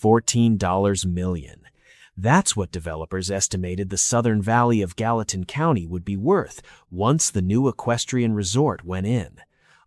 $14 million. That's what developers estimated the southern valley of Gallatin County would be worth once the new equestrian resort went in.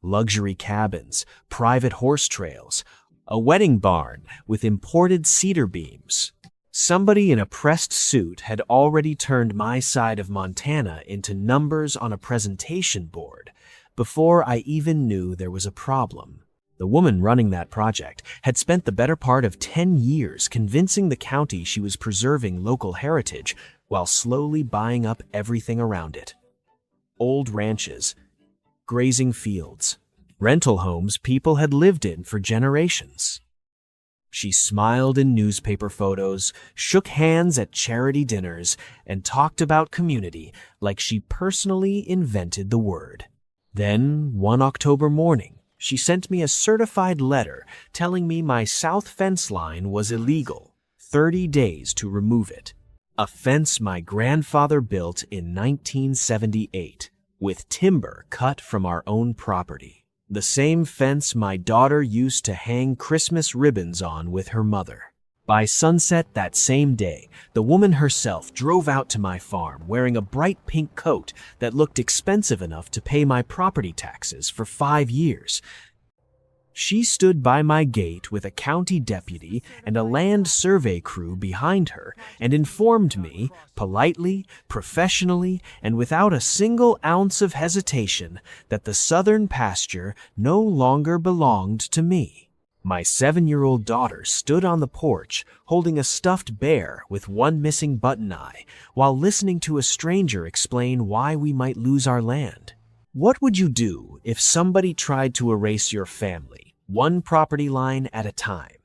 Luxury cabins, private horse trails, a wedding barn with imported cedar beams. Somebody in a pressed suit had already turned my side of Montana into numbers on a presentation board before I even knew there was a problem. The woman running that project had spent the better part of 10 years convincing the county she was preserving local heritage while slowly buying up everything around it. Old ranches, grazing fields, rental homes people had lived in for generations. She smiled in newspaper photos, shook hands at charity dinners, and talked about community like she personally invented the word. Then, one October morning, she sent me a certified letter telling me my south fence line was illegal, 30 days to remove it. A fence my grandfather built in 1978, with timber cut from our own property. The same fence my daughter used to hang Christmas ribbons on with her mother. By sunset that same day, the woman herself drove out to my farm wearing a bright pink coat that looked expensive enough to pay my property taxes for 5 years. She stood by my gate with a county deputy and a land survey crew behind her and informed me, politely, professionally, and without a single ounce of hesitation, that the southern pasture no longer belonged to me. My 7-year-old daughter stood on the porch holding a stuffed bear with one missing button eye while listening to a stranger explain why we might lose our land. What would you do if somebody tried to erase your family, one property line at a time?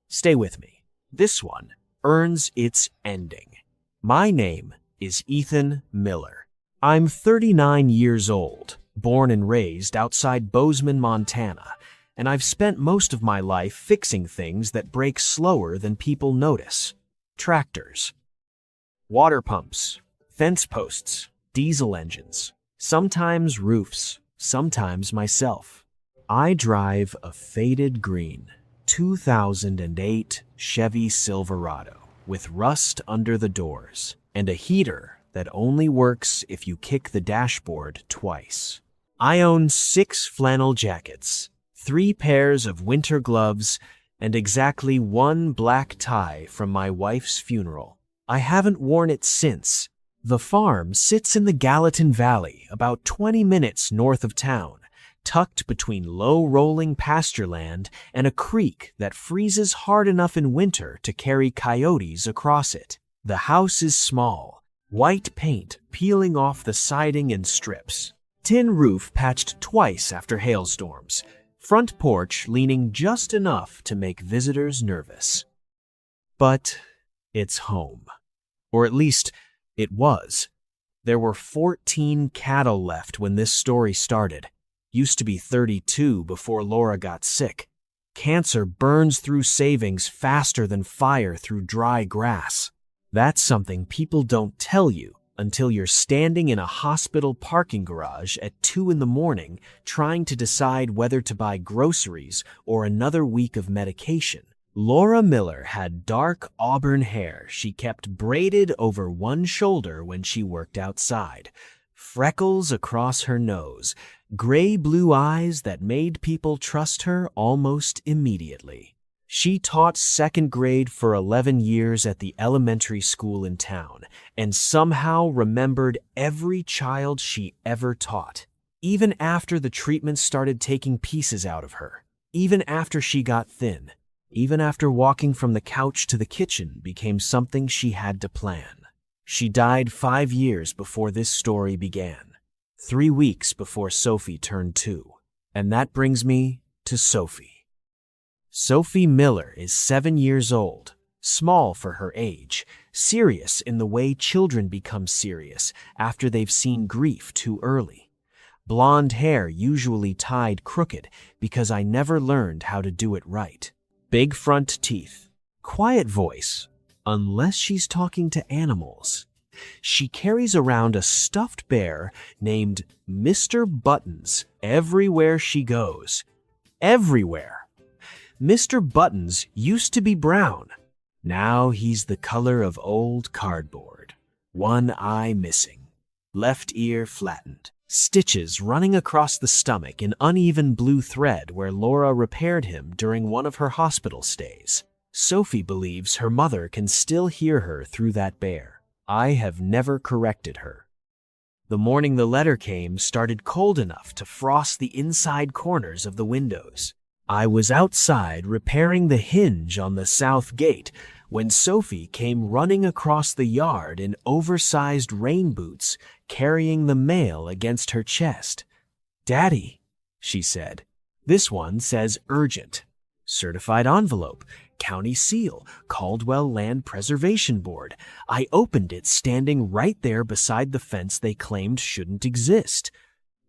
Stay with me. This one earns its ending. My name is Ethan Miller. I'm 39 years old, born and raised outside Bozeman, Montana, and I've spent most of my life fixing things that break slower than people notice. Tractors, water pumps, fence posts, diesel engines, sometimes roofs, sometimes myself. I drive a faded green 2008 Chevy Silverado with rust under the doors and a heater that only works if you kick the dashboard twice. I own 6 flannel jackets, 3 pairs of winter gloves, and exactly 1 black tie from my wife's funeral. I haven't worn it since. The farm sits in the Gallatin Valley, about 20 minutes north of town, tucked between low-rolling pasture land and a creek that freezes hard enough in winter to carry coyotes across it. The house is small, white paint peeling off the siding in strips, tin roof patched twice after hailstorms, front porch leaning just enough to make visitors nervous. But it's home. Or at least, it was. There were 14 cattle left when this story started. Used to be 32 before Laura got sick. Cancer burns through savings faster than fire through dry grass. That's something people don't tell you until you're standing in a hospital parking garage at 2 in the morning trying to decide whether to buy groceries or another week of medication. Laura Miller had dark auburn hair she kept braided over one shoulder when she worked outside, freckles across her nose, gray-blue eyes that made people trust her almost immediately. She taught 2nd grade for 11 years at the elementary school in town and somehow remembered every child she ever taught, even after the treatment started taking pieces out of her, even after she got thin, even after walking from the couch to the kitchen became something she had to plan. She died 5 years before this story began, 3 weeks before Sophie turned 2. And that brings me to Sophie. Sophie Miller is 7 years old, small for her age, serious in the way children become serious after they've seen grief too early. Blonde hair usually tied crooked because I never learned how to do it right. Big front teeth. Quiet voice, unless she's talking to animals. She carries around a stuffed bear named Mr. Buttons everywhere she goes. Everywhere. Mr. Buttons used to be brown. Now he's the color of old cardboard. One eye missing. Left ear flattened. Stitches running across the stomach in uneven blue thread where Laura repaired him during one of her hospital stays. Sophie believes her mother can still hear her through that bear. I have never corrected her. The morning the letter came started cold enough to frost the inside corners of the windows. I was outside repairing the hinge on the south gate when Sophie came running across the yard in oversized rain boots, carrying the mail against her chest. "Daddy," she said, "this one says urgent. Certified envelope, county seal, Caldwell Land Preservation Board." I opened it standing right there beside the fence they claimed shouldn't exist.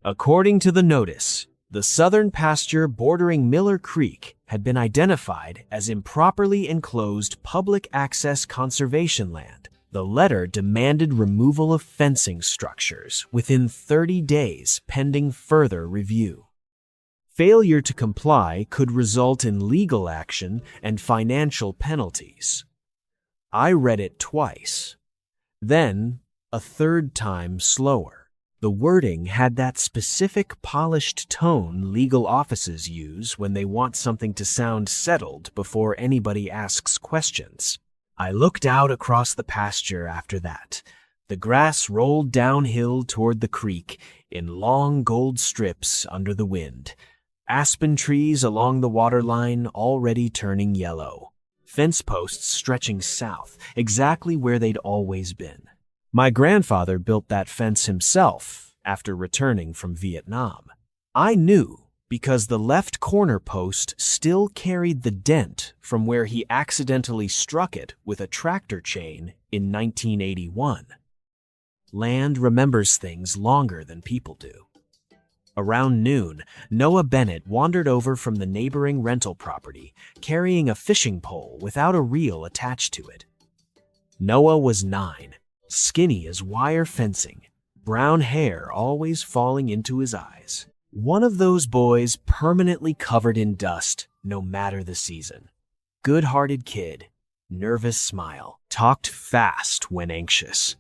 According to the notice, the southern pasture bordering Miller Creek had been identified as improperly enclosed public access conservation land. The letter demanded removal of fencing structures within 30 days pending further review. Failure to comply could result in legal action and financial penalties. I read it twice, then a third time slower. The wording had that specific polished tone legal offices use when they want something to sound settled before anybody asks questions. I looked out across the pasture after that. The grass rolled downhill toward the creek in long gold strips under the wind. Aspen trees along the waterline already turning yellow. Fence posts stretching south, exactly where they'd always been. My grandfather built that fence himself after returning from Vietnam. I knew because the left corner post still carried the dent from where he accidentally struck it with a tractor chain in 1981. Land remembers things longer than people do. Around noon, Noah Bennett wandered over from the neighboring rental property, carrying a fishing pole without a reel attached to it. Noah was 9, skinny as wire fencing, brown hair always falling into his eyes. One of those boys permanently covered in dust, no matter the season. Good-hearted kid, nervous smile, talked fast when anxious.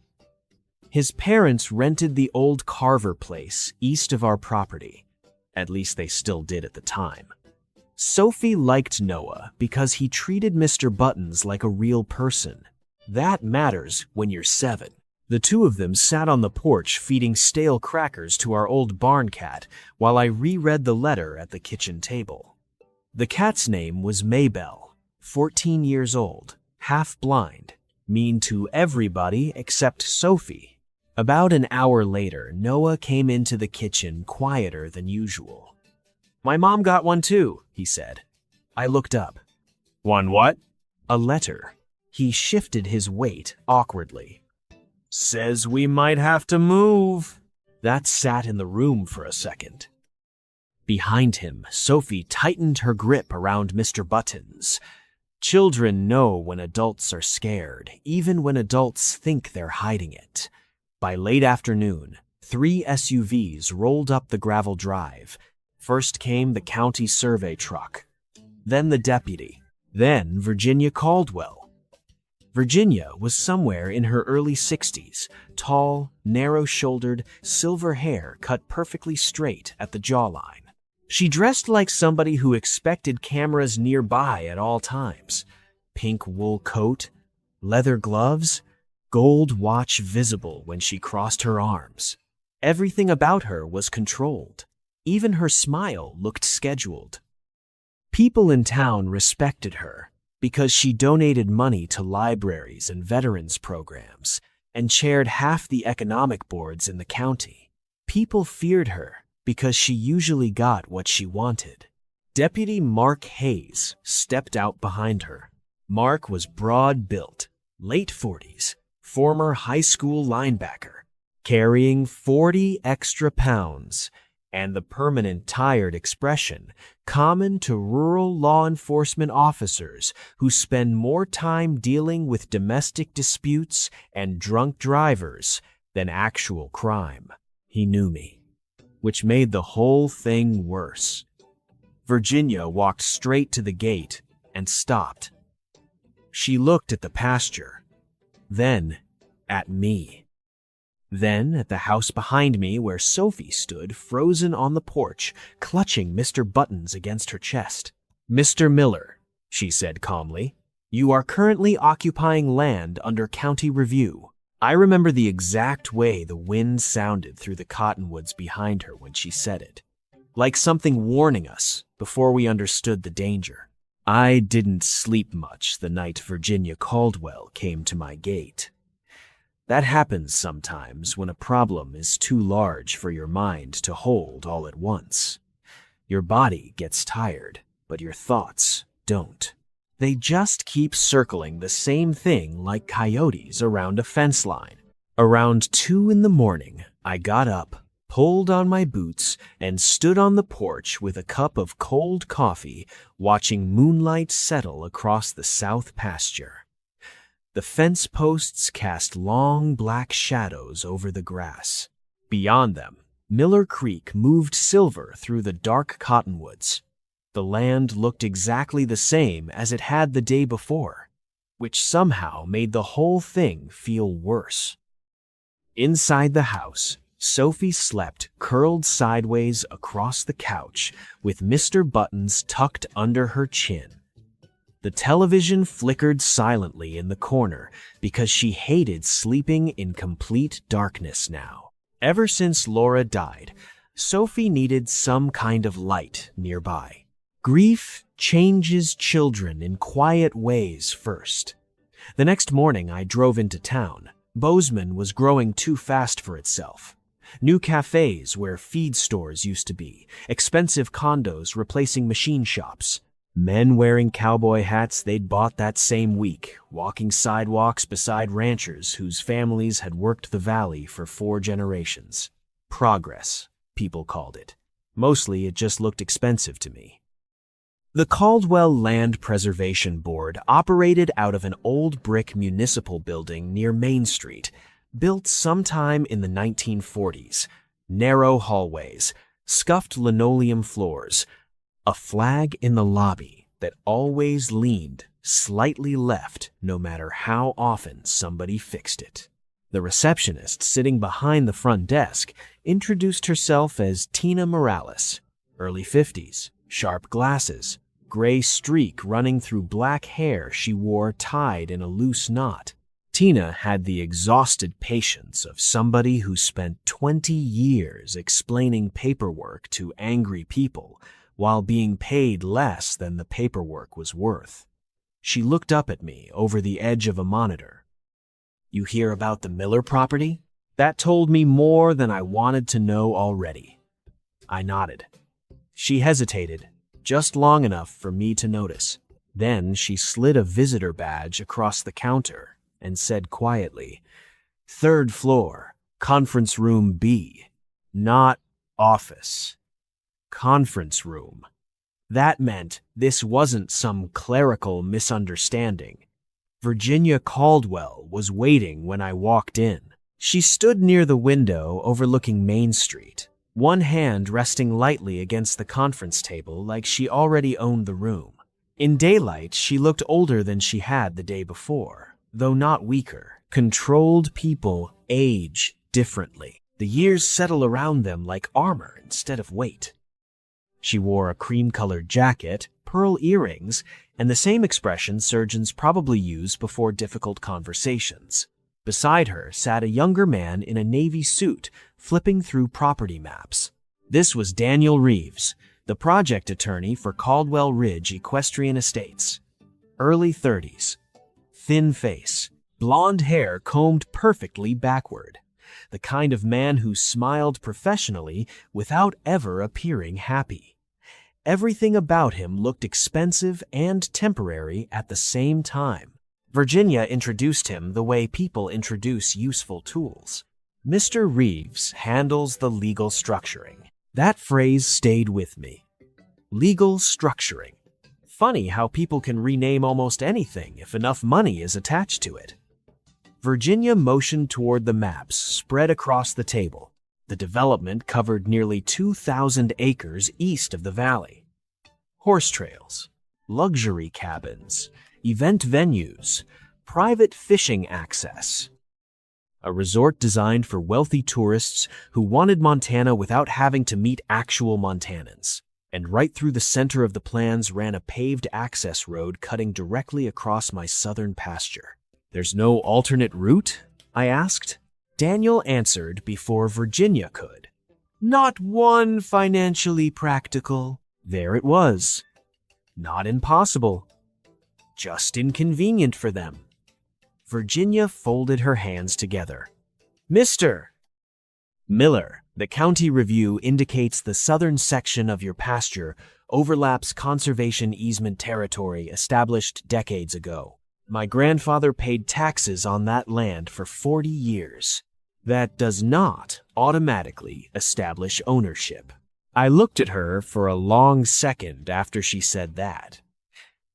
His parents rented the old Carver place east of our property. At least they still did at the time. Sophie liked Noah because he treated Mr. Buttons like a real person. That matters when you're 7. The two of them sat on the porch feeding stale crackers to our old barn cat while I reread the letter at the kitchen table. The cat's name was Maybelle, 14 years old, half blind, mean to everybody except Sophie. About an hour later, Noah came into the kitchen quieter than usual. "My mom got one too," he said. I looked up. "One what?" "A letter." He shifted his weight awkwardly. "Says we might have to move." That sat in the room for a second. Behind him, Sophie tightened her grip around Mr. Buttons. Children know when adults are scared, even when adults think they're hiding it. By late afternoon, 3 SUVs rolled up the gravel drive. First came the county survey truck, then the deputy, then Virginia Caldwell. Virginia was somewhere in her early 60s, tall, narrow-shouldered, silver hair cut perfectly straight at the jawline. She dressed like somebody who expected cameras nearby at all times. Pink wool coat, leather gloves, gold watch visible when she crossed her arms. Everything about her was controlled. Even her smile looked scheduled. People in town respected her because she donated money to libraries and veterans programs and chaired half the economic boards in the county. People feared her because she usually got what she wanted. Deputy Mark Hayes stepped out behind her. Mark was broad-built, late 40s, former high school linebacker, carrying 40 extra pounds, and the permanent tired expression common to rural law enforcement officers who spend more time dealing with domestic disputes and drunk drivers than actual crime. He knew me, which made the whole thing worse. Virginia walked straight to the gate and stopped. She looked at the pasture, then at me. Then at the house behind me where Sophie stood frozen on the porch, clutching Mr. Buttons against her chest. "Mr. Miller," she said calmly, "you are currently occupying land under county review." I remember the exact way the wind sounded through the cottonwoods behind her when she said it, like something warning us before we understood the danger. I didn't sleep much the night Virginia Caldwell came to my gate. That happens sometimes when a problem is too large for your mind to hold all at once. Your body gets tired, but your thoughts don't. They just keep circling the same thing like coyotes around a fence line. Around 2 in the morning, I got up, pulled on my boots, and stood on the porch with a cup of cold coffee, watching moonlight settle across the south pasture. The fence posts cast long black shadows over the grass. Beyond them, Miller Creek moved silver through the dark cottonwoods. The land looked exactly the same as it had the day before, which somehow made the whole thing feel worse. Inside the house, Sophie slept curled sideways across the couch with Mr. Buttons tucked under her chin. The television flickered silently in the corner because she hated sleeping in complete darkness now. Ever since Laura died, Sophie needed some kind of light nearby. Grief changes children in quiet ways first. The next morning I drove into town. Bozeman was growing too fast for itself. New cafes where feed stores used to be, expensive condos replacing machine shops. Men wearing cowboy hats they'd bought that same week, walking sidewalks beside ranchers whose families had worked the valley for 4 generations. Progress, people called it. Mostly it just looked expensive to me. The Caldwell Land Preservation Board operated out of an old brick municipal building near Main Street, built sometime in the 1940s. Narrow hallways, scuffed linoleum floors, a flag in the lobby that always leaned slightly left no matter how often somebody fixed it. The receptionist sitting behind the front desk introduced herself as Tina Morales, early 50s, sharp glasses, gray streak running through black hair she wore tied in a loose knot. Tina had the exhausted patience of somebody who spent 20 years explaining paperwork to angry people while being paid less than the paperwork was worth. She looked up at me over the edge of a monitor. "You hear about the Miller property?" That told me more than I wanted to know already. I nodded. She hesitated, just long enough for me to notice. Then she slid a visitor badge across the counter and said quietly, "3rd floor, conference room B, not office. Conference room." That meant this wasn't some clerical misunderstanding. Virginia Caldwell was waiting when I walked in. She stood near the window overlooking Main Street, one hand resting lightly against the conference table like she already owned the room. In daylight, she looked older than she had the day before, though not weaker. Controlled people age differently. The years settle around them like armor instead of weight. She wore a cream-colored jacket, pearl earrings, and the same expression surgeons probably use before difficult conversations. Beside her sat a younger man in a navy suit, flipping through property maps. This was Daniel Reeves, the project attorney for Caldwell Ridge Equestrian Estates. Early 30s. Thin face, blonde hair combed perfectly backward. The kind of man who smiled professionally without ever appearing happy. Everything about him looked expensive and temporary at the same time. Virginia introduced him the way people introduce useful tools. "Mr. Reeves handles the legal structuring." That phrase stayed with me. Legal structuring. Funny how people can rename almost anything if enough money is attached to it. Virginia motioned toward the maps spread across the table. The development covered nearly 2,000 acres east of the valley. horse trails, luxury cabins, event venues, private fishing access. A resort designed for wealthy tourists who wanted Montana without having to meet actual Montanans. And right through the center of the plans ran a paved access road cutting directly across my southern pasture. "There's no alternate route?" I asked. Daniel answered before Virginia could. "Not one financially practical." There it was. Not impossible, just inconvenient for them. Virginia folded her hands together. "Mr. Miller, the county review indicates the southern section of your pasture overlaps conservation easement territory established decades ago. My grandfather paid taxes on that land for 40 years. That does not automatically establish ownership." I looked at her for a long second after she said that.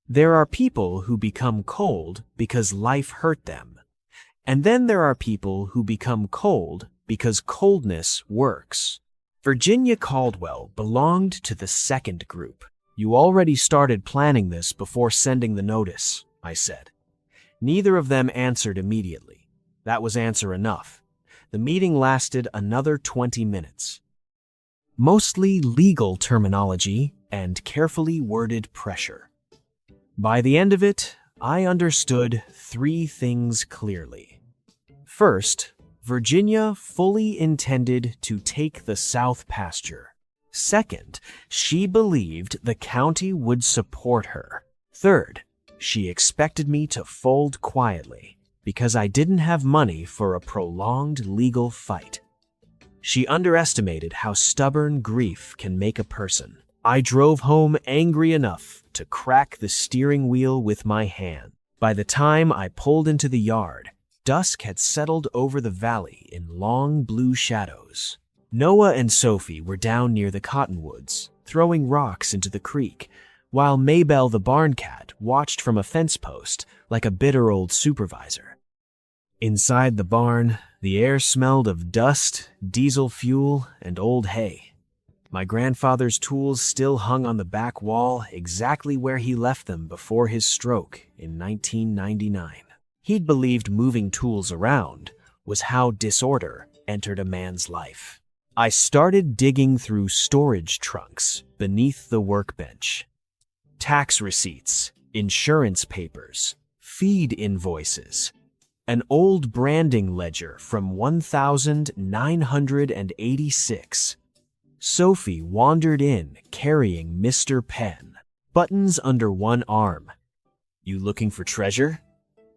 There are people who become cold because life hurt them. And then there are people who become cold because coldness works. Virginia Caldwell belonged to the second group. "You already started planning this before sending the notice," I said. Neither of them answered immediately. That was answer enough. The meeting lasted another 20 minutes. Mostly legal terminology and carefully worded pressure. By the end of it, I understood 3 things clearly. First, Virginia fully intended to take the South pasture. Second, she believed the county would support her. Third, she expected me to fold quietly because I didn't have money for a prolonged legal fight. She underestimated how stubborn grief can make a person. I drove home angry enough to crack the steering wheel with my hand. By the time I pulled into the yard, dusk had settled over the valley in long blue shadows. Noah and Sophie were down near the cottonwoods, throwing rocks into the creek, while Maybelle the barn cat watched from a fence post like a bitter old supervisor. Inside the barn, the air smelled of dust, diesel fuel, and old hay. My grandfather's tools still hung on the back wall exactly where he left them before his stroke in 1999. He'd believed moving tools around was how disorder entered a man's life. I started digging through storage trunks beneath the workbench. Tax receipts, insurance papers, feed invoices, an old branding ledger from 1986. Sophie wandered in carrying Mr. Penn, buttons under one arm. "You looking for treasure?"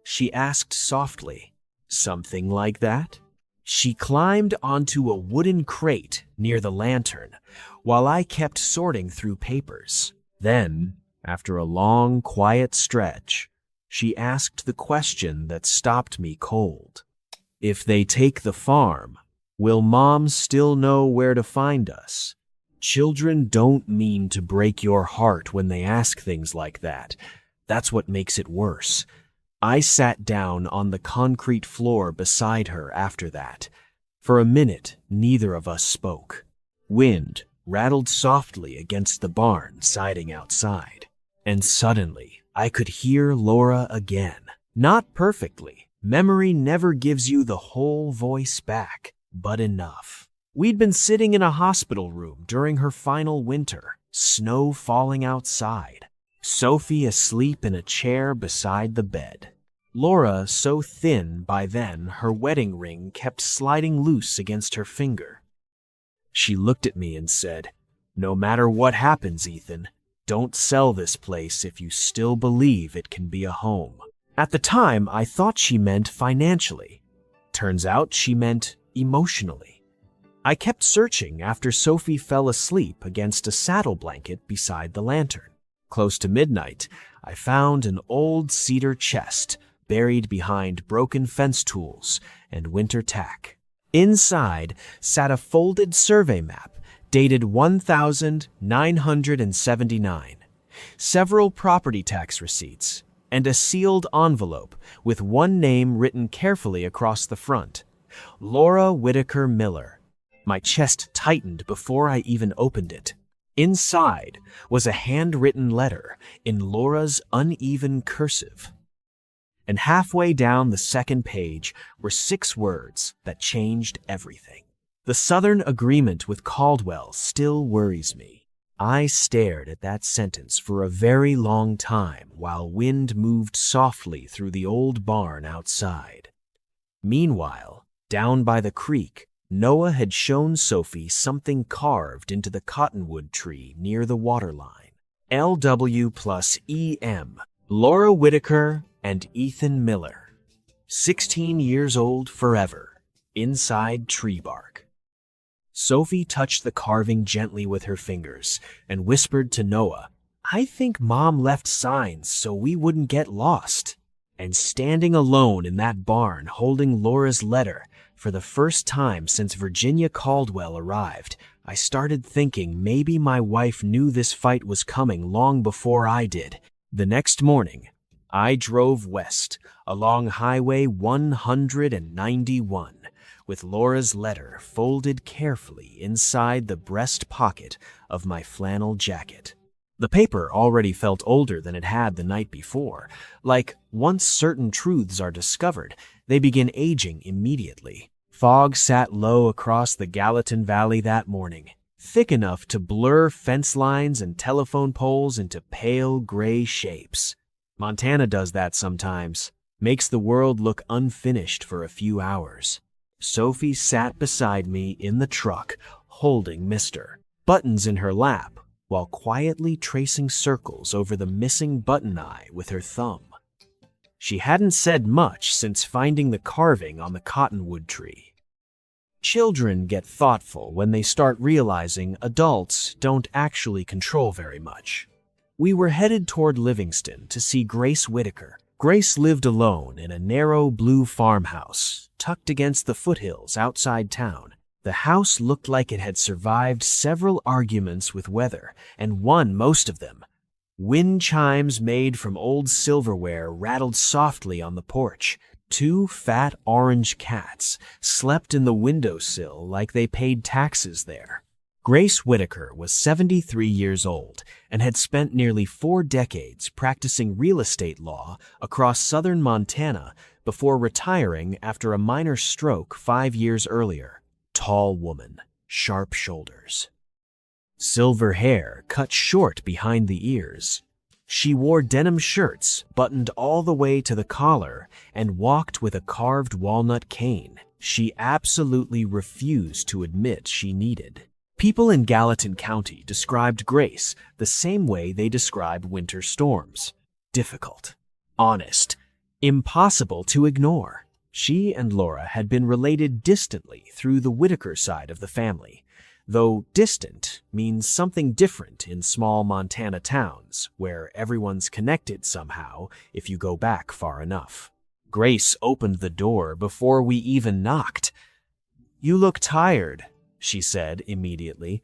she asked softly. "Something like that?" She climbed onto a wooden crate near the lantern while I kept sorting through papers. Then, after a long, quiet stretch, she asked the question that stopped me cold. "If they take the farm, will Mom still know where to find us?" Children don't mean to break your heart when they ask things like that. That's what makes it worse. I sat down on the concrete floor beside her after that. For a minute, neither of us spoke. Wind rattled softly against the barn siding outside. And suddenly, I could hear Laura again. Not perfectly. Memory never gives you the whole voice back, but enough. We'd been sitting in a hospital room during her final winter, snow falling outside. Sophie asleep in a chair beside the bed. Laura so thin by then her wedding ring kept sliding loose against her finger. She looked at me and said, "No matter what happens, Ethan, don't sell this place if you still believe it can be a home." At the time, I thought she meant financially. Turns out she meant emotionally. I kept searching after Sophie fell asleep against a saddle blanket beside the lantern. Close to midnight, I found an old cedar chest buried behind broken fence tools and winter tack. Inside sat a folded survey map dated 1979, several property tax receipts, and a sealed envelope with one name written carefully across the front, Laura Whitaker Miller. My chest tightened before I even opened it. Inside was a handwritten letter in Laura's uneven cursive. And halfway down the second page were 6 words that changed everything. The Southern agreement with Caldwell still worries me. I stared at that sentence for a very long time while wind moved softly through the old barn outside. Meanwhile, down by the creek, Noah had shown Sophie something carved into the cottonwood tree near the waterline. LW plus EM, Laura Whitaker and Ethan Miller. 16 years old forever, inside tree bark. Sophie touched the carving gently with her fingers and whispered to Noah, "I think Mom left signs so we wouldn't get lost." And standing alone in that barn holding Laura's letter, for the first time since Virginia Caldwell arrived, I started thinking maybe my wife knew this fight was coming long before I did. The next morning, I drove west along Highway 191 with Laura's letter folded carefully inside the breast pocket of my flannel jacket. The paper already felt older than it had the night before. Like, once certain truths are discovered, they begin aging immediately. Fog sat low across the Gallatin Valley that morning, thick enough to blur fence lines and telephone poles into pale gray shapes. Montana does that sometimes, makes the world look unfinished for a few hours. Sophie sat beside me in the truck, holding Mr. Buttons in her lap, while quietly tracing circles over the missing button eye with her thumb. She hadn't said much since finding the carving on the cottonwood tree. Children get thoughtful when they start realizing adults don't actually control very much. We were headed toward Livingston to see Grace Whitaker. Grace lived alone in a narrow blue farmhouse tucked against the foothills outside town. The house looked like it had survived several arguments with weather and won most of them. Wind chimes made from old silverware rattled softly on the porch. 2 fat orange cats slept in the windowsill like they paid taxes there. Grace Whitaker was 73 years old and had spent nearly 4 decades practicing real estate law across southern Montana before retiring after a minor stroke 5 years earlier. Tall woman, sharp shoulders. Silver hair cut short behind the ears. She wore denim shirts buttoned all the way to the collar and walked with a carved walnut cane she absolutely refused to admit she needed. People in Gallatin County described Grace the same way they describe winter storms. Difficult, honest, impossible to ignore. She and Laura had been related distantly through the Whitaker side of the family, though distant means something different in small Montana towns where everyone's connected somehow if you go back far enough. Grace opened the door before we even knocked. "You look tired," she said immediately.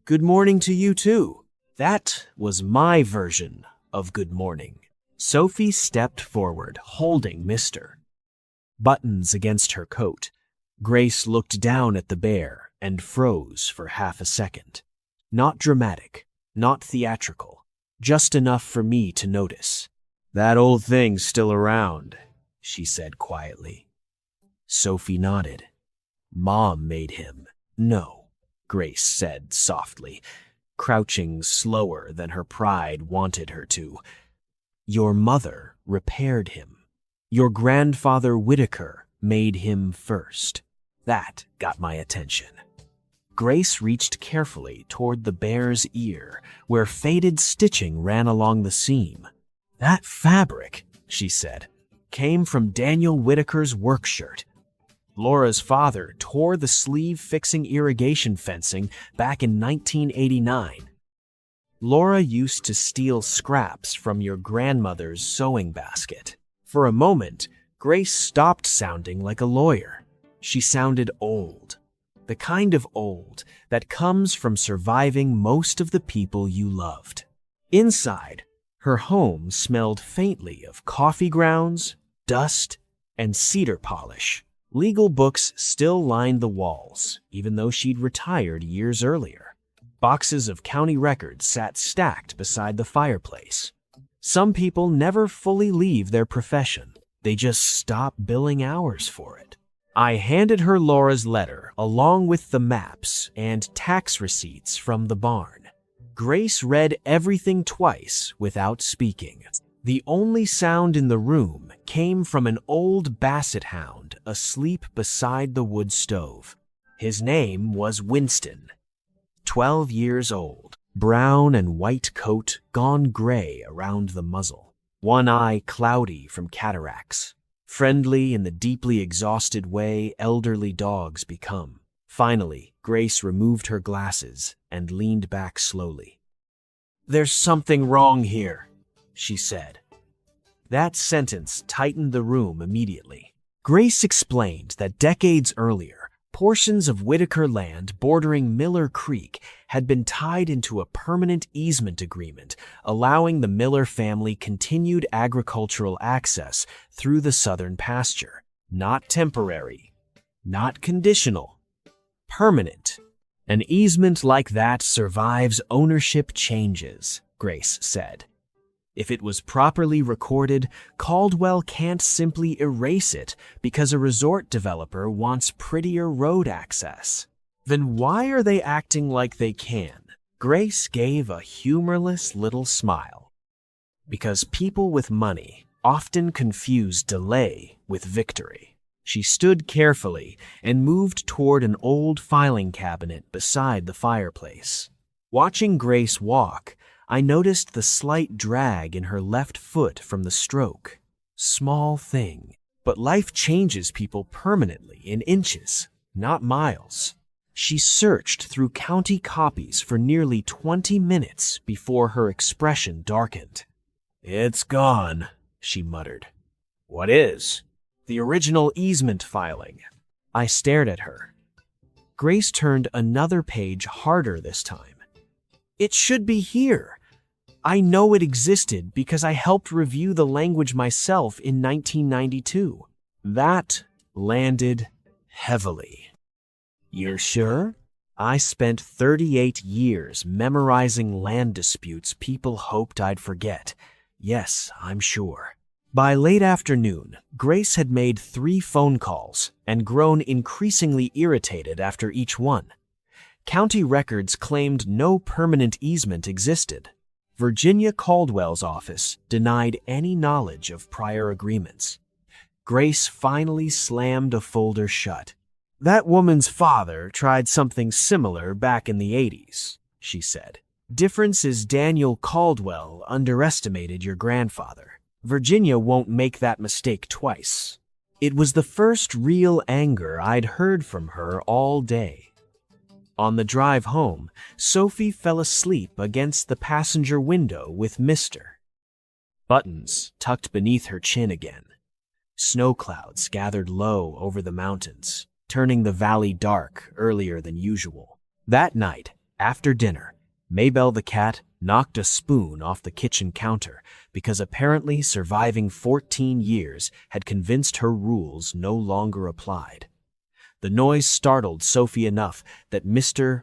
"Good morning to you too." That was my version of good morning. Sophie stepped forward, holding Mr. Buttons against her coat. Grace looked down at the bear and froze for half a second. Not dramatic, not theatrical, just enough for me to notice. "That old thing's still around," she said quietly. Sophie nodded. "Mom made him." "No," Grace said softly, crouching slower than her pride wanted her to. "Your mother repaired him. Your grandfather Whitaker made him first." That got my attention. Grace reached carefully toward the bear's ear, where faded stitching ran along the seam. "That fabric," she said, "came from Daniel Whitaker's work shirt. Laura's father tore the sleeve fixing irrigation fencing back in 1989. Laura used to steal scraps from your grandmother's sewing basket." For a moment, Grace stopped sounding like a lawyer. She sounded old. The kind of old that comes from surviving most of the people you loved. Inside, her home smelled faintly of coffee grounds, dust, and cedar polish. Legal books still lined the walls, even though she'd retired years earlier. Boxes of county records sat stacked beside the fireplace. Some people never fully leave their profession. They just stop billing hours for it. I handed her Laura's letter along with the maps and tax receipts from the barn. Grace read everything twice without speaking. The only sound in the room came from an old basset hound asleep beside the wood stove. His name was Winston. 12 years old, brown and white coat gone gray around the muzzle, one eye cloudy from cataracts. Friendly in the deeply exhausted way elderly dogs become. Finally, Grace removed her glasses and leaned back slowly. "There's something wrong here," she said. That sentence tightened the room immediately. Grace explained that decades earlier, portions of Whitaker land bordering Miller Creek had been tied into a permanent easement agreement, allowing the Miller family continued agricultural access through the southern pasture. Not temporary, not conditional, permanent. An easement like that survives ownership changes, Grace said. If it was properly recorded, Caldwell can't simply erase it because a resort developer wants prettier road access. Then why are they acting like they can? Grace gave a humorless little smile. Because people with money often confuse delay with victory. She stood carefully and moved toward an old filing cabinet beside the fireplace. Watching Grace walk, I noticed the slight drag in her left foot from the stroke. Small thing, but life changes people permanently in inches, not miles. She searched through county copies for nearly 20 minutes before her expression darkened. "It's gone," she muttered. "What is?" "The original easement filing." I stared at her. Grace turned another page harder this time. "It should be here. I know it existed because I helped review the language myself in 1992. That landed heavily. "You're sure?" I spent 38 years memorizing land disputes people hoped I'd forget. Yes, I'm sure. By late afternoon, Grace had made 3 phone calls and grown increasingly irritated after each one. County records claimed no permanent easement existed. Virginia Caldwell's office denied any knowledge of prior agreements. Grace finally slammed a folder shut. "That woman's father tried something similar back in the 80s, she said. "Difference is Daniel Caldwell underestimated your grandfather. Virginia won't make that mistake twice." It was the first real anger I'd heard from her all day. On the drive home, Sophie fell asleep against the passenger window with Mr. Buttons tucked beneath her chin again. Snow clouds gathered low over the mountains, turning the valley dark earlier than usual. That night, after dinner, Maybelle the cat knocked a spoon off the kitchen counter because apparently surviving 14 years had convinced her rules no longer applied. The noise startled Sophie enough that Mr.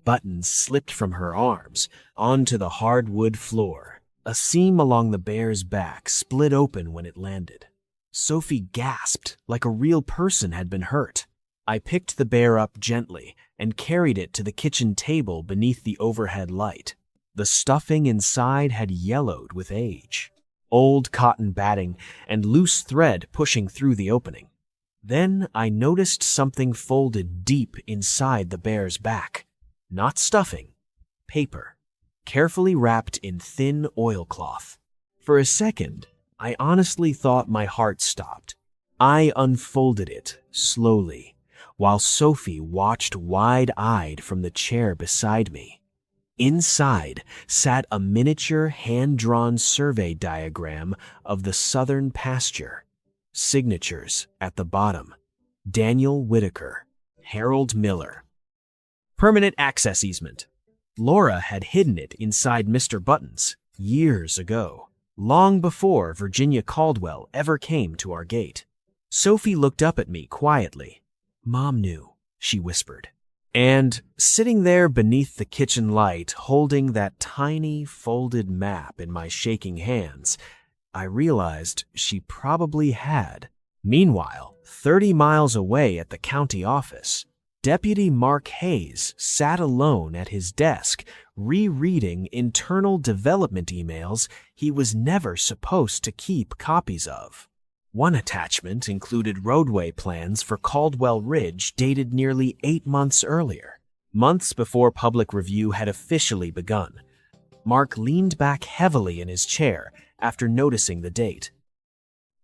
Buttons slipped from her arms onto the hardwood floor. A seam along the bear's back split open when it landed. Sophie gasped like a real person had been hurt. I picked the bear up gently and carried it to the kitchen table beneath the overhead light. The stuffing inside had yellowed with age, old cotton batting and loose thread pushing through the opening. Then I noticed something folded deep inside the bear's back. Not stuffing, paper, carefully wrapped in thin oilcloth. For a second, I honestly thought my heart stopped. I unfolded it slowly, while Sophie watched wide-eyed from the chair beside me. Inside sat a miniature hand-drawn survey diagram of the southern pasture. Signatures at the bottom. Daniel Whitaker, Harold Miller. Permanent access easement. Laura had hidden it inside Mr. Buttons years ago, long before Virginia Caldwell ever came to our gate. Sophie looked up at me quietly. "Mom knew," she whispered. And sitting there beneath the kitchen light, holding that tiny folded map in my shaking hands, I realized she probably had. Meanwhile, 30 miles away at the county office, Deputy Mark Hayes sat alone at his desk, rereading internal development emails he was never supposed to keep copies of. One attachment included roadway plans for Caldwell Ridge dated nearly 8 months earlier, months before public review had officially begun. Mark leaned back heavily in his chair after noticing the date.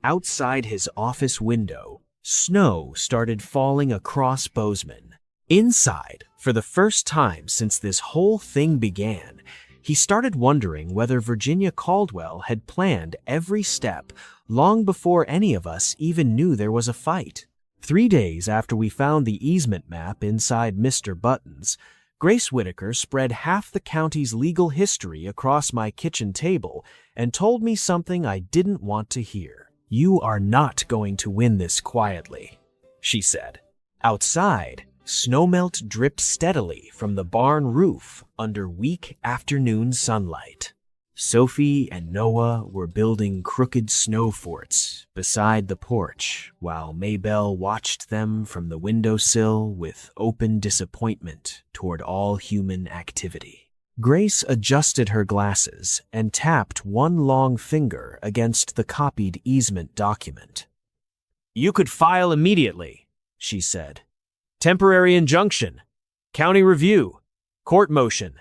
Outside his office window, snow started falling across Bozeman. Inside, for the first time since this whole thing began, he started wondering whether Virginia Caldwell had planned every step long before any of us even knew there was a fight. 3 days after we found the easement map inside Mr. Button's, Grace Whitaker spread half the county's legal history across my kitchen table and told me something I didn't want to hear. "You are not going to win this quietly," she said. Outside, snowmelt dripped steadily from the barn roof under weak afternoon sunlight. Sophie and Noah were building crooked snow forts beside the porch, while Maybelle watched them from the windowsill with open disappointment toward all human activity. Grace adjusted her glasses and tapped one long finger against the copied easement document. "You could file immediately," she said. "Temporary injunction, county review, court motion."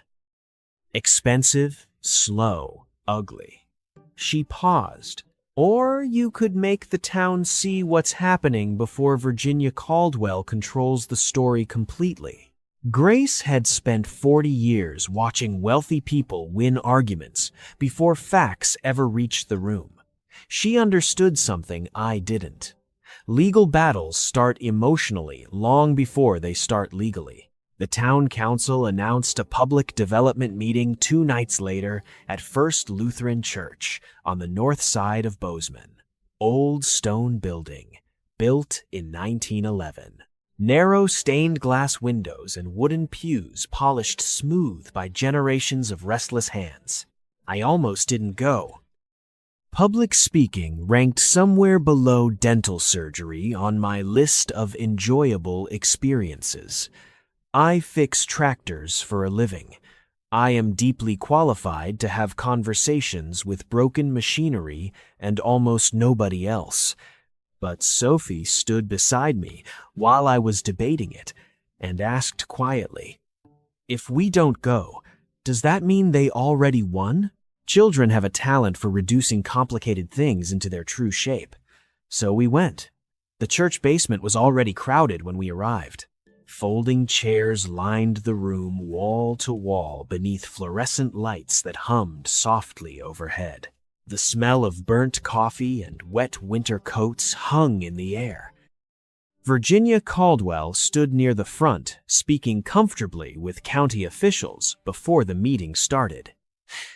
Expensive, slow, ugly. She paused. "Or you could make the town see what's happening before Virginia Caldwell controls the story completely." Grace had spent 40 years watching wealthy people win arguments before facts ever reached the room. She understood something I didn't. Legal battles start emotionally long before they start legally. The town council announced a public development meeting 2 nights later at First Lutheran Church on the north side of Bozeman. Old stone building, built in 1911. Narrow stained glass windows and wooden pews polished smooth by generations of restless hands. I almost didn't go. Public speaking ranked somewhere below dental surgery on my list of enjoyable experiences. I fix tractors for a living. I am deeply qualified to have conversations with broken machinery and almost nobody else. But Sophie stood beside me while I was debating it and asked quietly, "If we don't go, does that mean they already won?" Children have a talent for reducing complicated things into their true shape. So we went. The church basement was already crowded when we arrived. Folding chairs lined the room wall to wall beneath fluorescent lights that hummed softly overhead. The smell of burnt coffee and wet winter coats hung in the air. Virginia Caldwell stood near the front, speaking comfortably with county officials before the meeting started.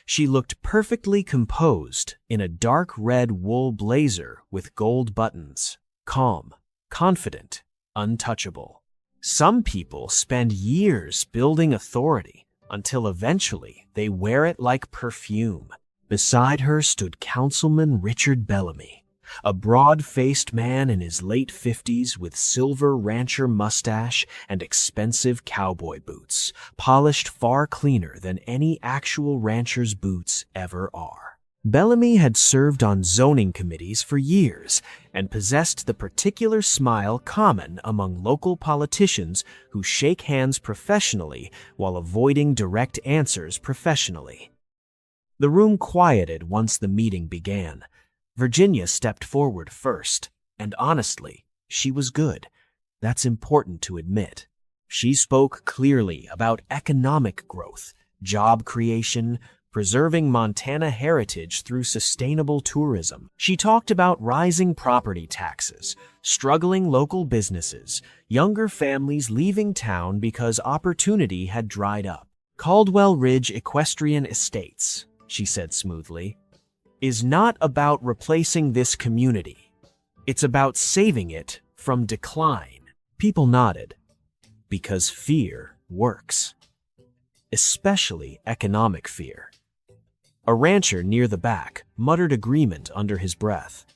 She looked perfectly composed in a dark red wool blazer with gold buttons, calm, confident, untouchable. Some people spend years building authority until eventually they wear it like perfume. Beside her stood Councilman Richard Bellamy, a broad-faced man in his late 50s with silver rancher mustache and expensive cowboy boots, polished far cleaner than any actual rancher's boots ever are. Bellamy had served on zoning committees for years and possessed the particular smile common among local politicians who shake hands professionally while avoiding direct answers professionally. The room quieted once the meeting began. Virginia stepped forward first, and honestly, she was good. That's important to admit. She spoke clearly about economic growth, job creation, preserving Montana heritage through sustainable tourism. She talked about rising property taxes, struggling local businesses, younger families leaving town because opportunity had dried up. Caldwell Ridge Equestrian Estates, she said smoothly, is not about replacing this community. It's about saving it from decline. People nodded. Because fear works. Especially economic fear. A rancher near the back muttered agreement under his breath.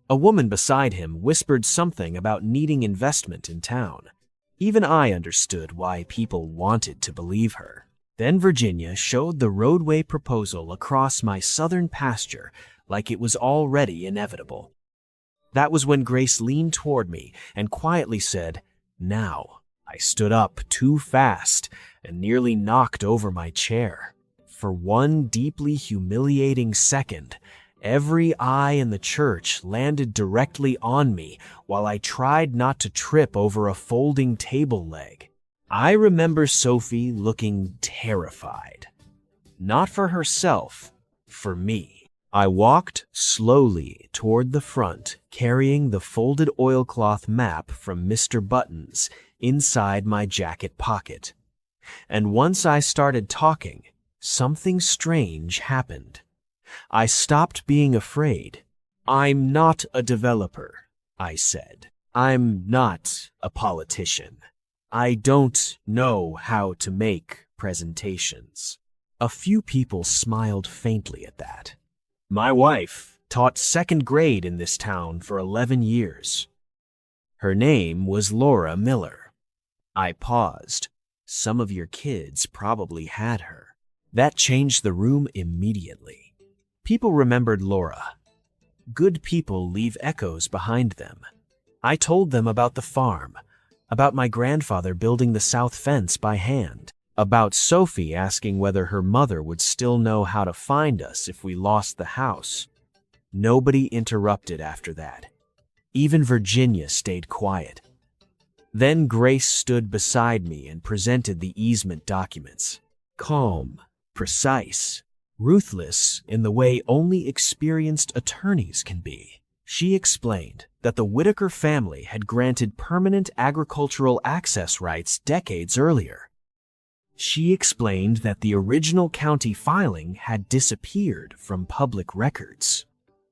A woman beside him whispered something about needing investment in town. Even I understood why people wanted to believe her. Then Virginia showed the roadway proposal across my southern pasture like it was already inevitable. That was when Grace leaned toward me and quietly said, "Now." I stood up too fast and nearly knocked over my chair. For one deeply humiliating second, every eye in the church landed directly on me while I tried not to trip over a folding table leg. I remember Sophie looking terrified. Not for herself, for me. I walked slowly toward the front, carrying the folded oilcloth map from Mr. Buttons inside my jacket pocket. And once I started talking, something strange happened. I stopped being afraid. "I'm not a developer," I said. "I'm not a politician. I don't know how to make presentations." A few people smiled faintly at that. "My wife taught second grade in this town for 11 years. Her name was Laura Miller." I paused. "Some of your kids probably had her." That changed the room immediately. People remembered Laura. Good people leave echoes behind them. I told them about the farm, about my grandfather building the south fence by hand, about Sophie asking whether her mother would still know how to find us if we lost the house. Nobody interrupted after that. Even Virginia stayed quiet. Then Grace stood beside me and presented the easement documents. Calm, precise, ruthless in the way only experienced attorneys can be. She explained that the Whitaker family had granted permanent agricultural access rights decades earlier. She explained that the original county filing had disappeared from public records.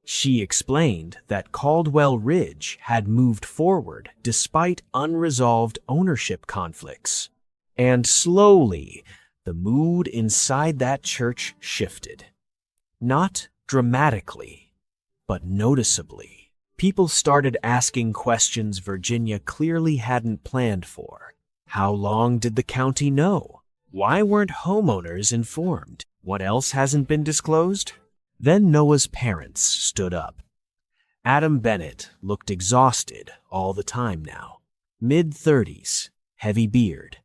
She explained that Caldwell Ridge had moved forward despite unresolved ownership conflicts. And slowly, the mood inside that church shifted. Not dramatically, but noticeably. People started asking questions Virginia clearly hadn't planned for. How long did the county know? Why weren't homeowners informed? What else hasn't been disclosed? Then Noah's parents stood up. Adam Bennett looked exhausted all the time now. Mid-30s, heavy beard.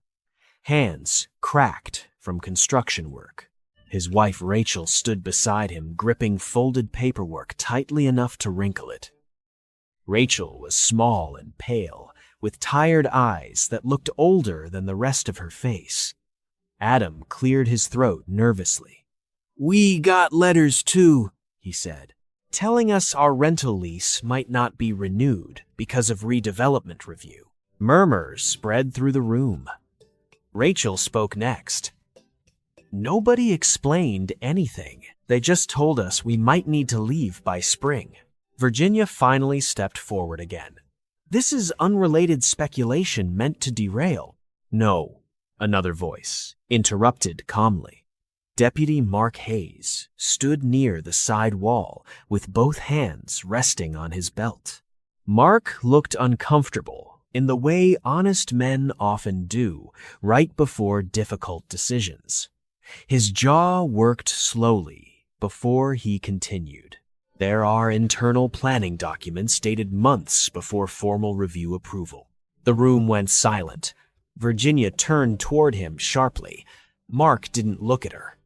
Hands cracked from construction work. His wife Rachel stood beside him, gripping folded paperwork tightly enough to wrinkle it. Rachel was small and pale, with tired eyes that looked older than the rest of her face. Adam cleared his throat nervously. "We got letters too," he said, "telling us our rental lease might not be renewed because of redevelopment review." Murmurs spread through the room. Rachel spoke next. "Nobody explained anything. They just told us we might need to leave by spring." Virginia finally stepped forward again. "This is unrelated speculation meant to derail." "No," another voice interrupted calmly. Deputy Mark Hayes stood near the side wall with both hands resting on his belt. Mark looked uncomfortable in the way honest men often do right before difficult decisions. His jaw worked slowly before he continued. "There are internal planning documents dated months before formal review approval." The room went silent. Virginia turned toward him sharply. Mark didn't look at her.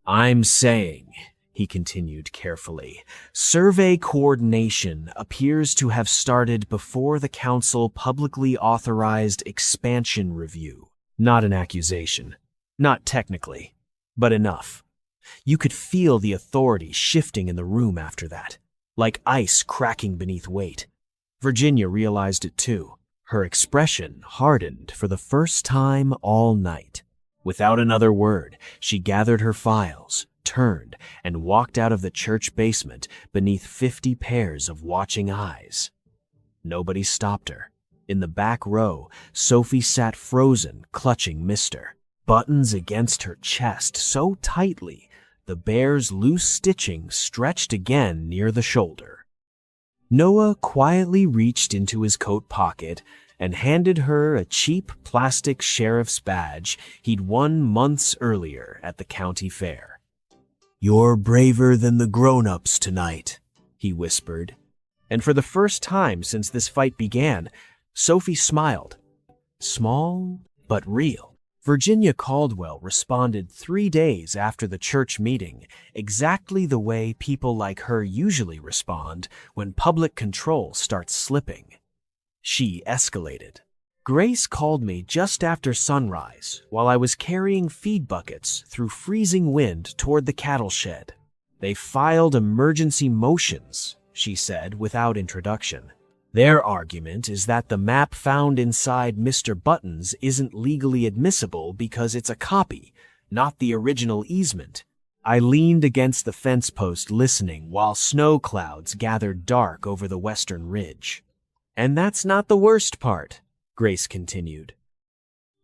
"I'm saying," he continued carefully, "survey coordination appears to have started before the council publicly authorized expansion review." Not an accusation. Not technically, but enough. You could feel the authority shifting in the room after that, like ice cracking beneath weight. Virginia realized it too. Her expression hardened for the first time all night. Without another word, she gathered her files, turned, and walked out of the church basement beneath 50 pairs of watching eyes. Nobody stopped her. In the back row, Sophie sat frozen, clutching Mr. Buttons against her chest so tightly, the bear's loose stitching stretched again near the shoulder. Noah quietly reached into his coat pocket and handed her a cheap plastic sheriff's badge he'd won months earlier at the county fair. "You're braver than the grown-ups tonight," he whispered. And for the first time since this fight began, Sophie smiled. Small, but real. Virginia Caldwell responded 3 days after the church meeting, exactly the way people like her usually respond when public control starts slipping. She escalated. "Grace called me just after sunrise while I was carrying feed buckets through freezing wind toward the cattle shed. They filed emergency motions," she said without introduction. "Their argument is that the map found inside Mr. Buttons isn't legally admissible because it's a copy, not the original easement." I leaned against the fence post listening while snow clouds gathered dark over the western ridge. "And that's not the worst part," Grace continued.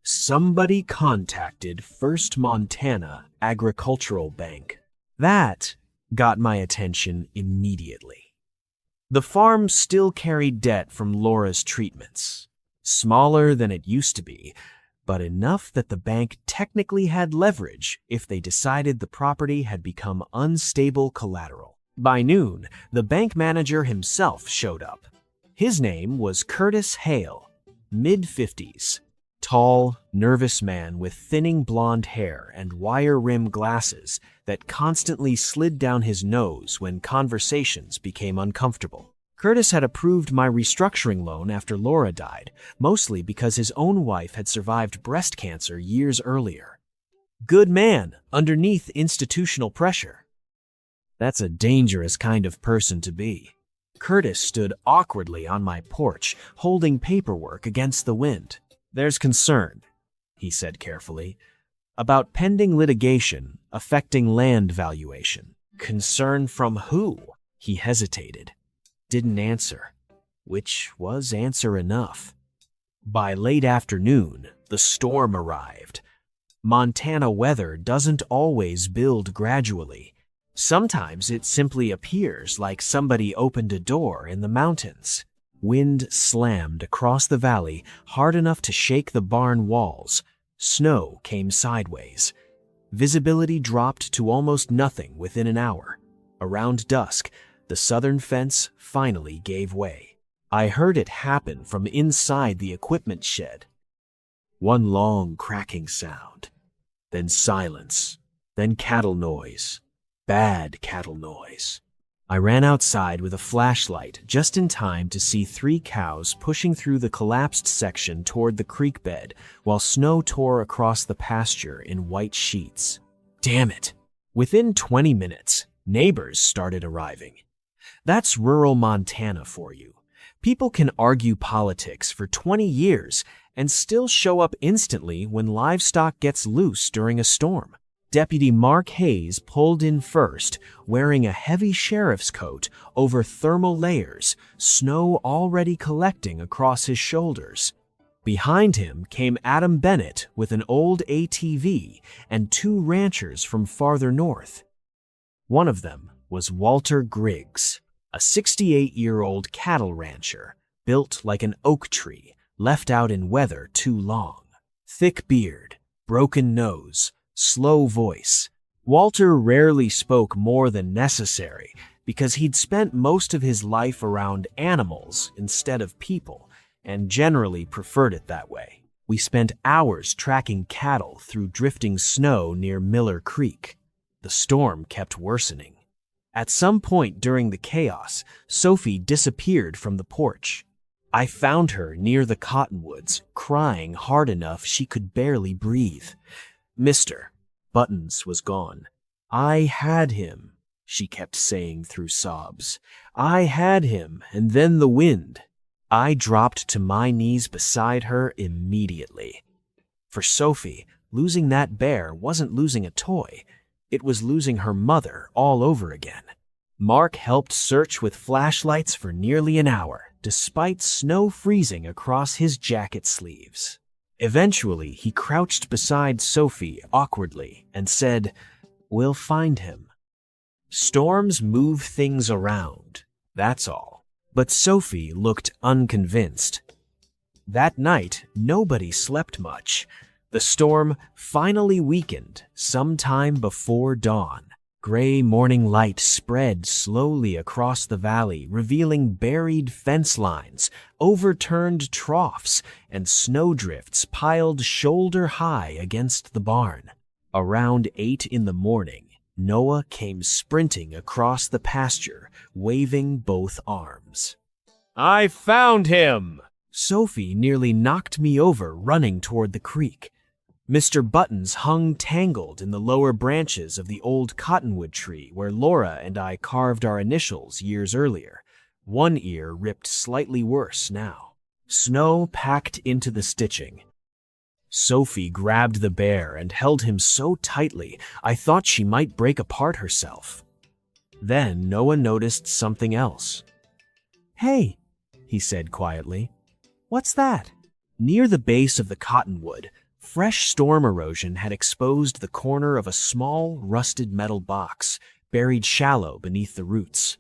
"Somebody contacted First Montana Agricultural Bank. That got my attention immediately. The farm still carried debt from Laura's treatments, smaller than it used to be, but enough that the bank technically had leverage if they decided the property had become unstable collateral. By noon, the bank manager himself showed up. His name was Curtis Hale, mid-50s, tall, nervous man with thinning blonde hair and wire-rimmed glasses that constantly slid down his nose when conversations became uncomfortable. Curtis had approved my restructuring loan after Laura died, mostly because his own wife had survived breast cancer years earlier. Good man, underneath institutional pressure. That's a dangerous kind of person to be. Curtis stood awkwardly on my porch, holding paperwork against the wind. "There's concern," he said carefully, "about pending litigation affecting land valuation." "Concern from who?" He hesitated. Didn't answer, which was answer enough. By late afternoon, the storm arrived. Montana weather doesn't always build gradually. Sometimes it simply appears like somebody opened a door in the mountains. Wind slammed across the valley hard enough to shake the barn walls. Snow came sideways. Visibility dropped to almost nothing within an hour. Around dusk, the southern fence finally gave way. I heard it happen from inside the equipment shed. One long cracking sound, then silence, then cattle noise. Bad cattle noise. I ran outside with a flashlight just in time to see 3 cows pushing through the collapsed section toward the creek bed while snow tore across the pasture in white sheets. Damn it. Within 20 minutes, neighbors started arriving. That's rural Montana for you. People can argue politics for 20 years and still show up instantly when livestock gets loose during a storm. Deputy Mark Hayes pulled in first, wearing a heavy sheriff's coat over thermal layers, snow already collecting across his shoulders. Behind him came Adam Bennett with an old ATV and 2 ranchers from farther north. One of them was Walter Griggs, a 68-year-old cattle rancher, built like an oak tree, left out in weather too long. Thick beard, broken nose, slow voice. Walter rarely spoke more than necessary because he'd spent most of his life around animals instead of people, and generally preferred it that way. We spent hours tracking cattle through drifting snow near Miller Creek. The storm kept worsening. At some point during the chaos, Sophie disappeared from the porch. I found her near the cottonwoods, crying hard enough she could barely breathe. Mr. Buttons was gone. "I had him," she kept saying through sobs. "I had him, and then the wind." I dropped to my knees beside her immediately. For Sophie, losing that bear wasn't losing a toy. It was losing her mother all over again. Mark helped search with flashlights for nearly an hour, despite snow freezing across his jacket sleeves. Eventually, he crouched beside Sophie awkwardly and said, "We'll find him." Storms move things around, that's all. But Sophie looked unconvinced. That night, nobody slept much. The storm finally weakened sometime before dawn. Gray morning light spread slowly across the valley, revealing buried fence lines, overturned troughs, and snowdrifts piled shoulder-high against the barn. Around 8 in the morning, Noah came sprinting across the pasture, waving both arms. "I found him!" Sophie nearly knocked me over running toward the creek. Mr. Buttons hung tangled in the lower branches of the old cottonwood tree where Laura and I carved our initials years earlier. One ear ripped slightly worse now. Snow packed into the stitching. Sophie grabbed the bear and held him so tightly I thought she might break apart herself. Then Noah noticed something else. "Hey," he said quietly. "What's that?" Near the base of the cottonwood, fresh storm erosion had exposed the corner of a small, rusted metal box, buried shallow beneath the roots.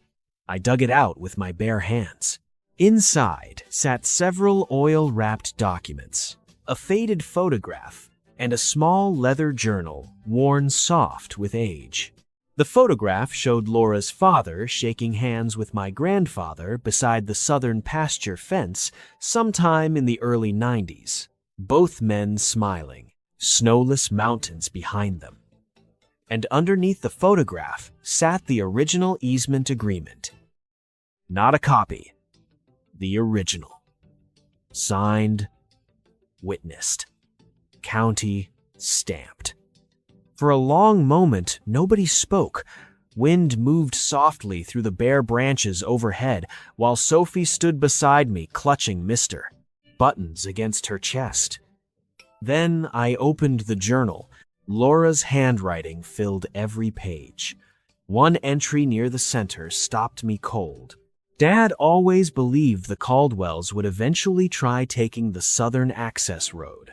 I dug it out with my bare hands. Inside sat several oil-wrapped documents, a faded photograph, and a small leather journal worn soft with age. The photograph showed Laura's father shaking hands with my grandfather beside the southern pasture fence sometime in the early 90s. Both men smiling, snowless mountains behind them. And underneath the photograph sat the original easement agreement. Not a copy, the original. Signed, witnessed, county stamped. For a long moment, nobody spoke. Wind moved softly through the bare branches overhead, while Sophie stood beside me, clutching Mr. Buttons against her chest. Then I opened the journal. Laura's handwriting filled every page. One entry near the center stopped me cold. Dad always believed the Caldwells would eventually try taking the southern access road.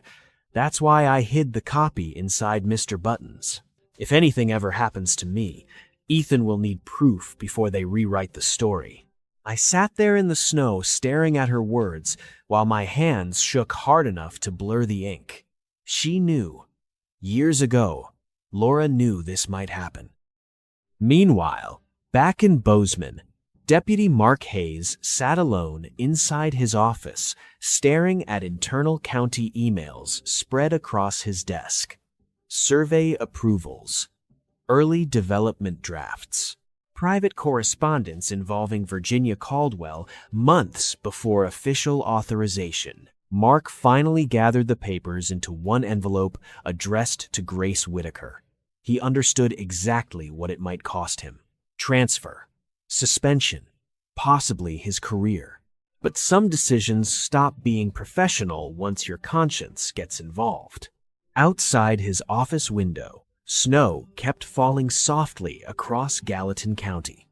That's why I hid the copy inside Mr. Buttons. If anything ever happens to me, Ethan will need proof before they rewrite the story. I sat there in the snow staring at her words while my hands shook hard enough to blur the ink. She knew. Years ago, Laura knew this might happen. Meanwhile, back in Bozeman, Deputy Mark Hayes sat alone inside his office, staring at internal county emails spread across his desk. Survey approvals, early development drafts, private correspondence involving Virginia Caldwell months before official authorization. Mark finally gathered the papers into one envelope addressed to Grace Whitaker. He understood exactly what it might cost him. Transfer, suspension, possibly his career. But some decisions stop being professional once your conscience gets involved. Outside his office window, snow kept falling softly across Gallatin County.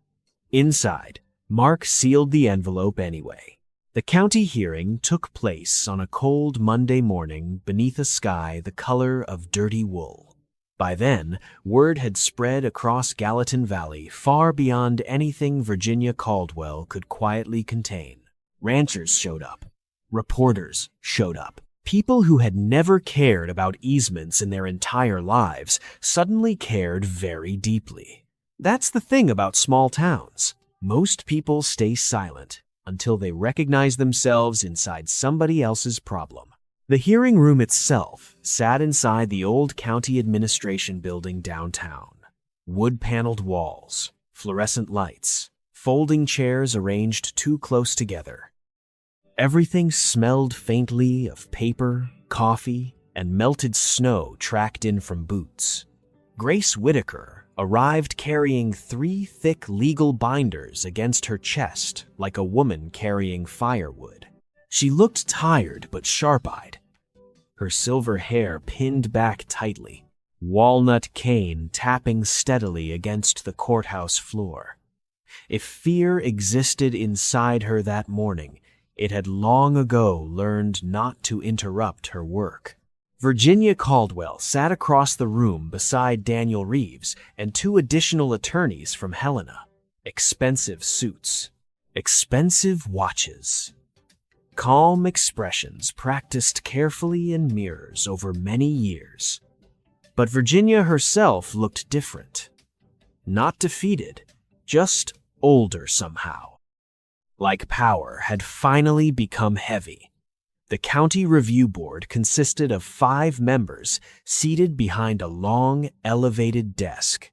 Inside, Mark sealed the envelope anyway. The county hearing took place on a cold Monday morning beneath a sky the color of dirty wool. By then, word had spread across Gallatin Valley far beyond anything Virginia Caldwell could quietly contain. Ranchers showed up. Reporters showed up. People who had never cared about easements in their entire lives suddenly cared very deeply. That's the thing about small towns. Most people stay silent until they recognize themselves inside somebody else's problem. The hearing room itself sat inside the old county administration building downtown. Wood-paneled walls, fluorescent lights, folding chairs arranged too close together. Everything smelled faintly of paper, coffee, and melted snow tracked in from boots. Grace Whitaker arrived carrying 3 thick legal binders against her chest like a woman carrying firewood. She looked tired but sharp-eyed, her silver hair pinned back tightly, walnut cane tapping steadily against the courthouse floor. If fear existed inside her that morning, It had long ago learned not to interrupt her work. Virginia Caldwell sat across the room beside Daniel Reeves and two additional attorneys from Helena. Expensive suits, expensive watches, calm expressions practiced carefully in mirrors over many years. But Virginia herself looked different. Not defeated, just older somehow. Like power had finally become heavy. The County Review Board consisted of 5 members seated behind a long, elevated desk.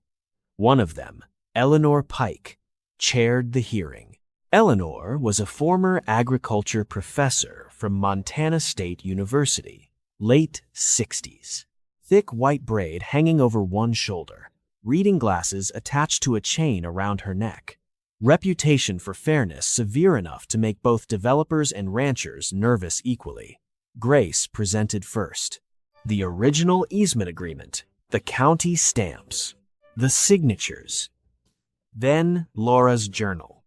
One of them, Eleanor Pike, chaired the hearing. Eleanor was a former agriculture professor from Montana State University, late 60s. Thick white braid hanging over one shoulder, reading glasses attached to a chain around her neck. Reputation for fairness severe enough to make both developers and ranchers nervous equally. Grace presented first. The original easement agreement, the county stamps, the signatures. Then Laura's journal.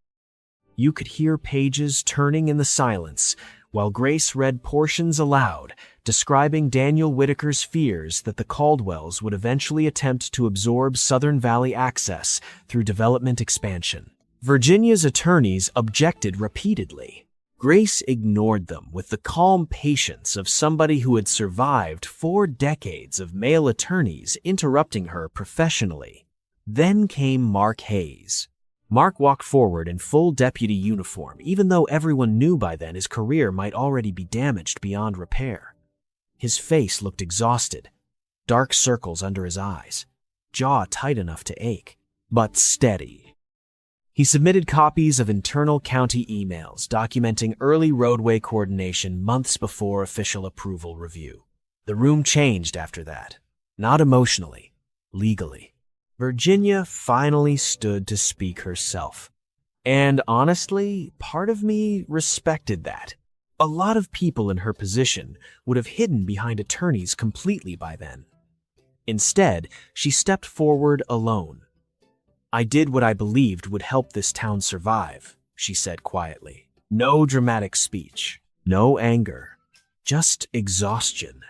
You could hear pages turning in the silence while Grace read portions aloud, describing Daniel Whitaker's fears that the Caldwells would eventually attempt to absorb Southern Valley access through development expansion. Virginia's attorneys objected repeatedly. Grace ignored them with the calm patience of somebody who had survived 4 decades of male attorneys interrupting her professionally. Then came Mark Hayes. Mark walked forward in full deputy uniform, even though everyone knew by then his career might already be damaged beyond repair. His face looked exhausted, dark circles under his eyes, jaw tight enough to ache, but steady. He submitted copies of internal county emails documenting early roadway coordination months before official approval review. The room changed after that, not emotionally, legally. Virginia finally stood to speak herself. And honestly, part of me respected that. A lot of people in her position would have hidden behind attorneys completely by then. Instead, she stepped forward alone. I did what I believed would help this town survive, she said quietly. No dramatic speech, no anger, just exhaustion.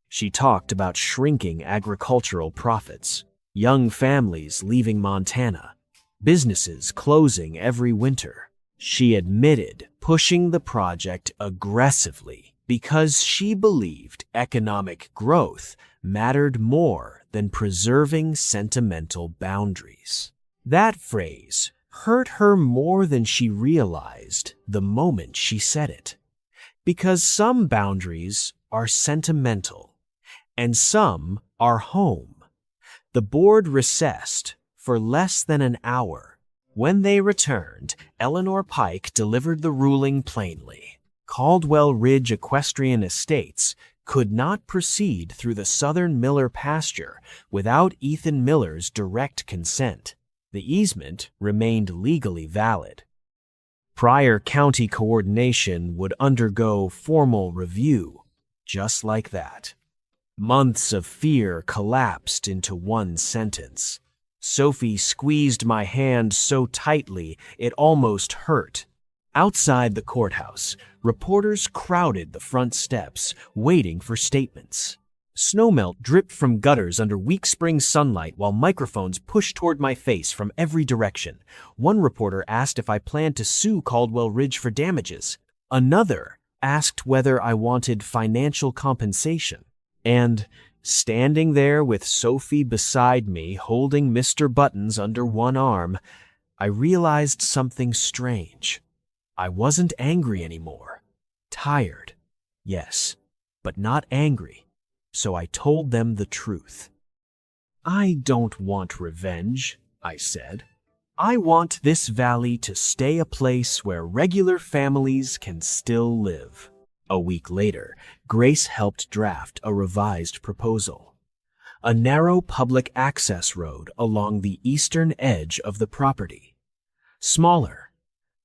She talked about shrinking agricultural profits, young families leaving Montana, businesses closing every winter. She admitted pushing the project aggressively because she believed economic growth mattered more than preserving sentimental boundaries. That phrase hurt her more than she realized the moment she said it, because some boundaries are sentimental and some are home. The board recessed for less than an hour. When they returned, Eleanor Pike delivered the ruling plainly. Caldwell Ridge Equestrian Estates could not proceed through the southern Miller pasture without Ethan Miller's direct consent. The easement remained legally valid. Prior county coordination would undergo formal review, just like that. Months of fear collapsed into one sentence. Sophie squeezed my hand so tightly it almost hurt. Outside the courthouse, reporters crowded the front steps, waiting for statements. Snowmelt dripped from gutters under weak spring sunlight while microphones pushed toward my face from every direction. One reporter asked if I planned to sue Caldwell Ridge for damages. Another asked whether I wanted financial compensation. And, standing there with Sophie beside me holding Mr. Buttons under one arm, I realized something strange. I wasn't angry anymore. Tired, yes, but not angry. So I told them the truth. I don't want revenge, I said. I want this valley to stay a place where regular families can still live. A week later, Grace helped draft a revised proposal. A narrow public access road along the eastern edge of the property. Smaller,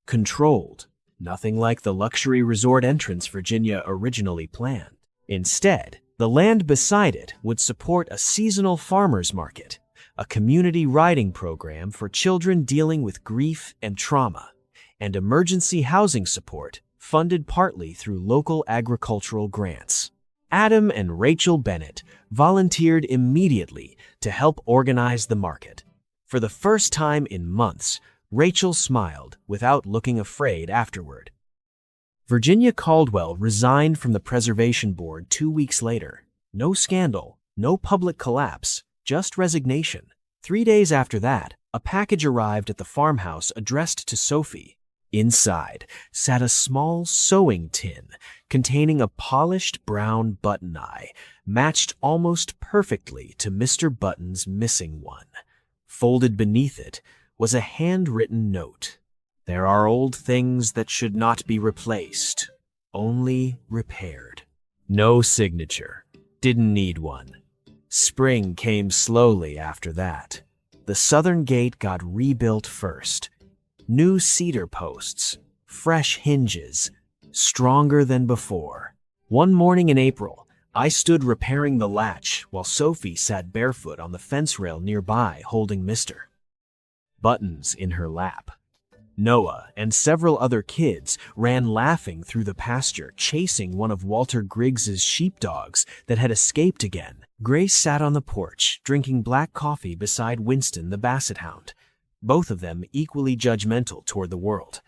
controlled, nothing like the luxury resort entrance Virginia originally planned. Instead, the land beside it would support a seasonal farmers market, a community riding program for children dealing with grief and trauma, and emergency housing support funded partly through local agricultural grants. Adam and Rachel Bennett volunteered immediately to help organize the market. For the first time in months, Rachel smiled without looking afraid afterward. Virginia Caldwell resigned from the Preservation Board 2 weeks later. No scandal, no public collapse, just resignation. 3 days after that, a package arrived at the farmhouse addressed to Sophie. Inside sat a small sewing tin containing a polished brown button eye, matched almost perfectly to Mr. Button's missing one. Folded beneath it was a handwritten note. There are old things that should not be replaced, only repaired. No signature. Didn't need one. Spring came slowly after that. The southern gate got rebuilt first. New cedar posts, fresh hinges, stronger than before. One morning in April, I stood repairing the latch while Sophie sat barefoot on the fence rail nearby holding Mr. Buttons in her lap. Noah and several other kids ran laughing through the pasture, chasing one of Walter Griggs's sheepdogs that had escaped again. Grace sat on the porch, drinking black coffee beside Winston the basset hound, both of them equally judgmental toward the world.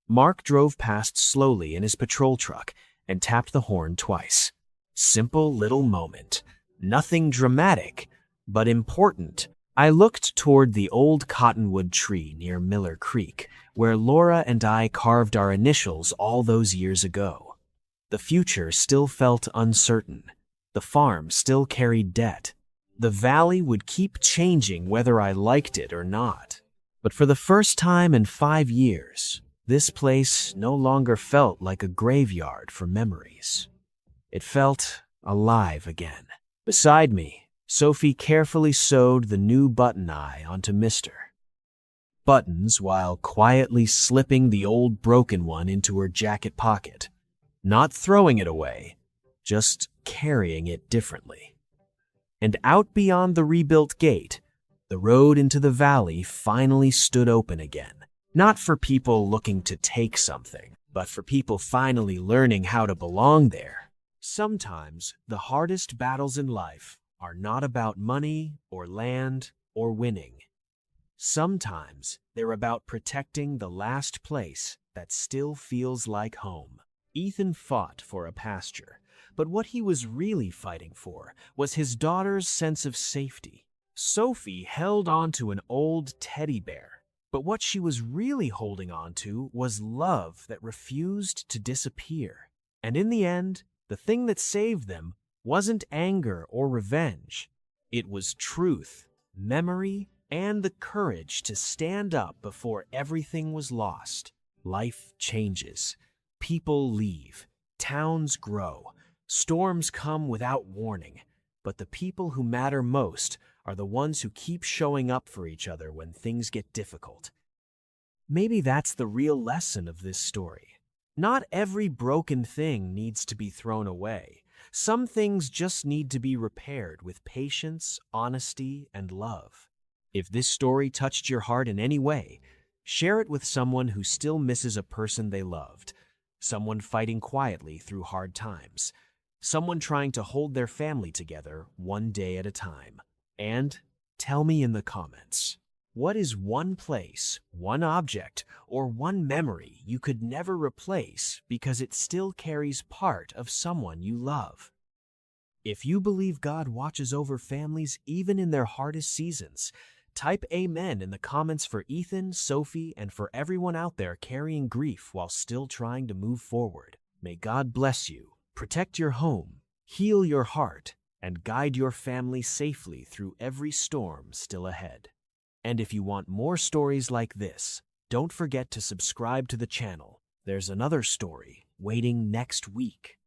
Mark drove past slowly in his patrol truck and tapped the horn twice. Simple little moment. Nothing dramatic, but important. I looked toward the old cottonwood tree near Miller Creek, where Laura and I carved our initials all those years ago. The future still felt uncertain. The farm still carried debt. The valley would keep changing whether I liked it or not. But for the first time in 5 years, this place no longer felt like a graveyard for memories. It felt alive again. Beside me, Sophie carefully sewed the new button eye onto Mr. Buttons while quietly slipping the old broken one into her jacket pocket. Not throwing it away, just carrying it differently. And out beyond the rebuilt gate, the road into the valley finally stood open again. Not for people looking to take something, but for people finally learning how to belong there. Sometimes the hardest battles in life are not about money or land or winning. Sometimes they're about protecting the last place that still feels like home. Ethan fought for a pasture, but what he was really fighting for was his daughter's sense of safety. Sophie held on to an old teddy bear, but what she was really holding on to was love that refused to disappear. And in the end, the thing that saved them wasn't anger or revenge. It was truth, memory, and the courage to stand up before everything was lost. Life changes. People leave. Towns grow. Storms come without warning. But the people who matter most are the ones who keep showing up for each other when things get difficult. Maybe that's the real lesson of this story. Not every broken thing needs to be thrown away. Some things just need to be repaired with patience, honesty, and love. If this story touched your heart in any way, share it with someone who still misses a person they loved, someone fighting quietly through hard times, someone trying to hold their family together one day at a time. And tell me in the comments, what is one place, one object, or one memory you could never replace because it still carries part of someone you love? If you believe God watches over families even in their hardest seasons, type Amen in the comments for Ethan, Sophie, and for everyone out there carrying grief while still trying to move forward. May God bless you, protect your home, heal your heart, and guide your family safely through every storm still ahead. And if you want more stories like this, don't forget to subscribe to the channel. There's another story waiting next week.